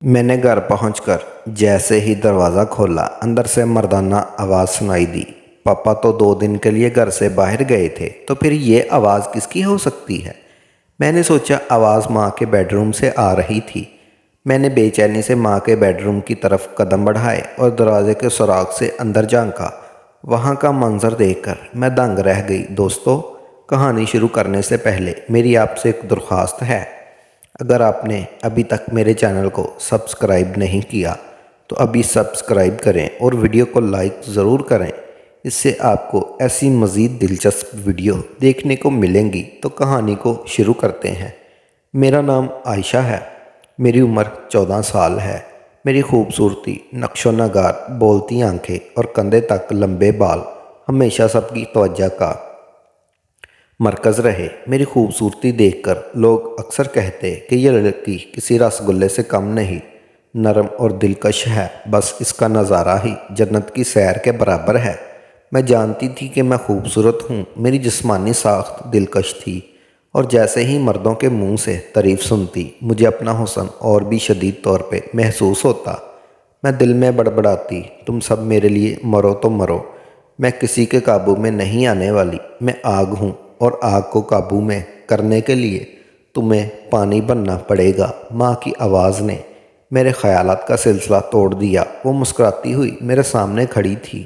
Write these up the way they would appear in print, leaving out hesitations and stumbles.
میں نے گھر پہنچ کر جیسے ہی دروازہ کھولا اندر سے مردانہ آواز سنائی دی۔ پاپا تو 2 دن کے لیے گھر سے باہر گئے تھے، تو پھر یہ آواز کس کی ہو سکتی ہے؟ میں نے سوچا آواز ماں کے بیڈ روم سے آ رہی تھی۔ میں نے بے چینی سے ماں کے بیڈ روم کی طرف قدم بڑھائے اور دروازے کے سوراخ سے اندر جھانکا۔ وہاں کا منظر دیکھ کر میں دنگ رہ گئی۔ دوستو، کہانی شروع کرنے سے پہلے میری آپ سے ایک درخواست ہے۔ اگر آپ نے ابھی تک میرے چینل کو سبسکرائب نہیں کیا تو ابھی سبسکرائب کریں اور ویڈیو کو لائک ضرور کریں۔ اس سے آپ کو ایسی مزید دلچسپ ویڈیو دیکھنے کو ملیں گی۔ تو کہانی کو شروع کرتے ہیں۔ میرا نام عائشہ ہے۔ میری عمر 14 سال ہے۔ میری خوبصورتی، نقش و نگار، بولتی آنکھیں اور کندھے تک لمبے بال ہمیشہ سب کی توجہ کا مرکز رہے۔ میری خوبصورتی دیکھ کر لوگ اکثر کہتے کہ یہ لڑکی کسی رس گلے سے کم نہیں، نرم اور دلکش ہے، بس اس کا نظارہ ہی جنت کی سیر کے برابر ہے۔ میں جانتی تھی کہ میں خوبصورت ہوں۔ میری جسمانی ساخت دلکش تھی اور جیسے ہی مردوں کے منہ سے تعریف سنتی مجھے اپنا حسن اور بھی شدید طور پہ محسوس ہوتا۔ میں دل میں بڑبڑاتی، تم سب میرے لیے مرو تو مرو، میں کسی کے قابو میں نہیں آنے والی۔ میں آگ ہوں اور آگ کو قابو میں کرنے کے لیے تمہیں پانی بننا پڑے گا۔ ماں کی آواز نے میرے خیالات کا سلسلہ توڑ دیا۔ وہ مسکراتی ہوئی میرے سامنے کھڑی تھی۔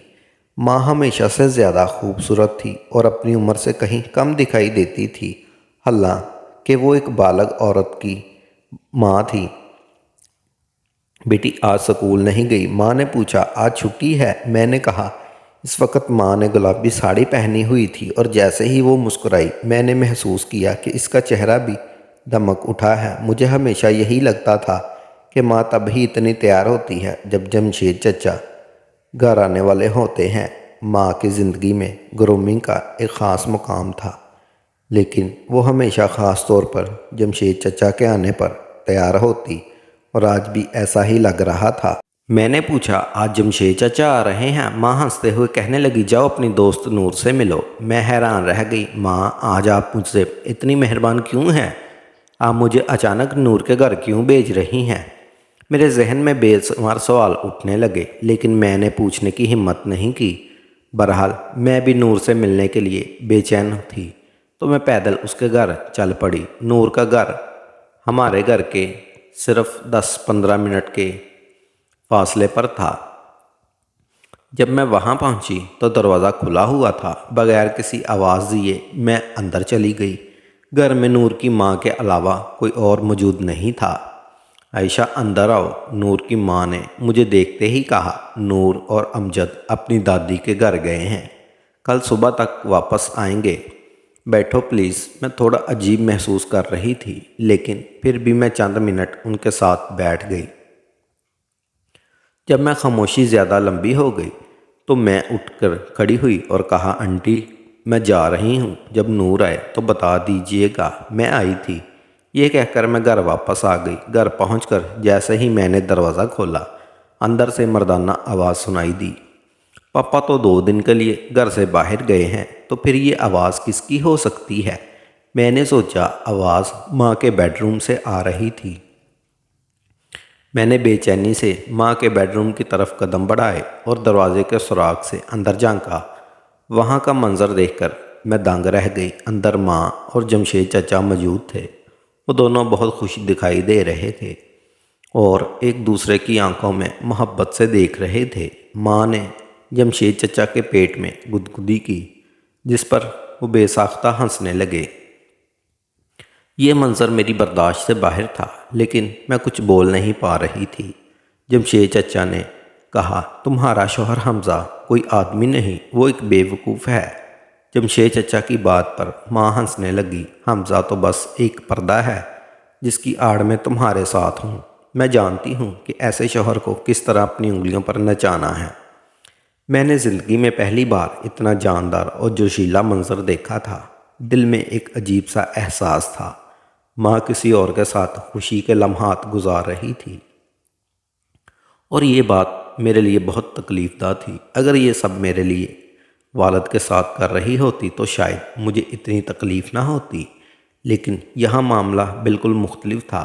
ماں ہمیشہ سے زیادہ خوبصورت تھی اور اپنی عمر سے کہیں کم دکھائی دیتی تھی، حالانکہ وہ ایک بالغ عورت کی ماں تھی۔ بیٹی آج سکول نہیں گئی؟ ماں نے پوچھا۔ آج چھٹی ہے، میں نے کہا۔ اس وقت ماں نے گلابی ساڑی پہنی ہوئی تھی اور جیسے ہی وہ مسکرائی میں نے محسوس کیا کہ اس کا چہرہ بھی دمک اٹھا ہے۔ مجھے ہمیشہ یہی لگتا تھا کہ ماں تب ہی اتنی تیار ہوتی ہے جب جمشید چچا گھر آنے والے ہوتے ہیں۔ ماں کی زندگی میں گرومنگ کا ایک خاص مقام تھا، لیکن وہ ہمیشہ خاص طور پر جمشید چچا کے آنے پر تیار ہوتی، اور آج بھی ایسا ہی لگ رہا تھا۔ میں نے پوچھا، آج جمشید چچا آ رہے ہیں؟ ماں ہنستے ہوئے کہنے لگی، جاؤ اپنی دوست نور سے ملو۔ میں حیران رہ گئی۔ ماں، آج آپ مجھ سے اتنی مہربان کیوں ہیں؟ آپ مجھے اچانک نور کے گھر کیوں بھیج رہی ہیں؟ میرے ذہن میں بے شمار سوال اٹھنے لگے، لیکن میں نے پوچھنے کی ہمت نہیں کی۔ بہرحال میں بھی نور سے ملنے کے لیے بے چین تھی، تو میں پیدل اس کے گھر چل پڑی۔ نور کا گھر ہمارے گھر کے صرف 10-15 منٹ کے فاصلے پر تھا۔ جب میں وہاں پہنچی تو دروازہ کھلا ہوا تھا۔ بغیر کسی آواز دیے میں اندر چلی گئی۔ گھر میں نور کی ماں کے علاوہ کوئی اور موجود نہیں تھا۔ عائشہ، اندر آؤ، نور کی ماں نے مجھے دیکھتے ہی کہا۔ نور اور امجد اپنی دادی کے گھر گئے ہیں، کل صبح تک واپس آئیں گے۔ بیٹھو پلیز۔ میں تھوڑا عجیب محسوس کر رہی تھی، لیکن پھر بھی میں چند منٹ ان کے ساتھ بیٹھ گئی۔ جب میں خاموشی زیادہ لمبی ہو گئی تو میں اٹھ کر کھڑی ہوئی اور کہا، آنٹی میں جا رہی ہوں، جب نور آئے تو بتا دیجیے گا میں آئی تھی۔ یہ کہہ کر میں گھر واپس آ گئی۔ گھر پہنچ کر جیسے ہی میں نے دروازہ کھولا اندر سے مردانہ آواز سنائی دی۔ پاپا تو 2 دن کے لیے گھر سے باہر گئے ہیں، تو پھر یہ آواز کس کی ہو سکتی ہے؟ میں نے سوچا آواز ماں کے بیڈ روم سے آ رہی تھی۔ میں نے بے چینی سے ماں کے بیڈ روم کی طرف قدم بڑھائے اور دروازے کے سوراخ سے اندر جھانکا۔ وہاں کا منظر دیکھ کر میں دنگ رہ گئی۔ اندر ماں اور جمشید چچا موجود تھے۔ وہ دونوں بہت خوش دکھائی دے رہے تھے اور ایک دوسرے کی آنکھوں میں محبت سے دیکھ رہے تھے۔ ماں نے جمشید چچا کے پیٹ میں گدگدی کی، جس پر وہ بے ساختہ ہنسنے لگے۔ یہ منظر میری برداشت سے باہر تھا، لیکن میں کچھ بول نہیں پا رہی تھی۔ جمشید چچا نے کہا، تمہارا شوہر حمزہ کوئی آدمی نہیں، وہ ایک بے وقوف ہے۔ جمشید چچا کی بات پر ماں ہنسنے لگی۔ حمزہ تو بس ایک پردہ ہے جس کی آڑ میں تمہارے ساتھ ہوں۔ میں جانتی ہوں کہ ایسے شوہر کو کس طرح اپنی انگلیوں پر نچانا ہے۔ میں نے زندگی میں پہلی بار اتنا جاندار اور جوشیلا منظر دیکھا تھا۔ دل میں ایک عجیب سا احساس تھا۔ ماں کسی اور کے ساتھ خوشی کے لمحات گزار رہی تھی، اور یہ بات میرے لیے بہت تکلیف دہ تھی۔ اگر یہ سب میرے لیے والد کے ساتھ کر رہی ہوتی تو شاید مجھے اتنی تکلیف نہ ہوتی، لیکن یہاں معاملہ بالکل مختلف تھا۔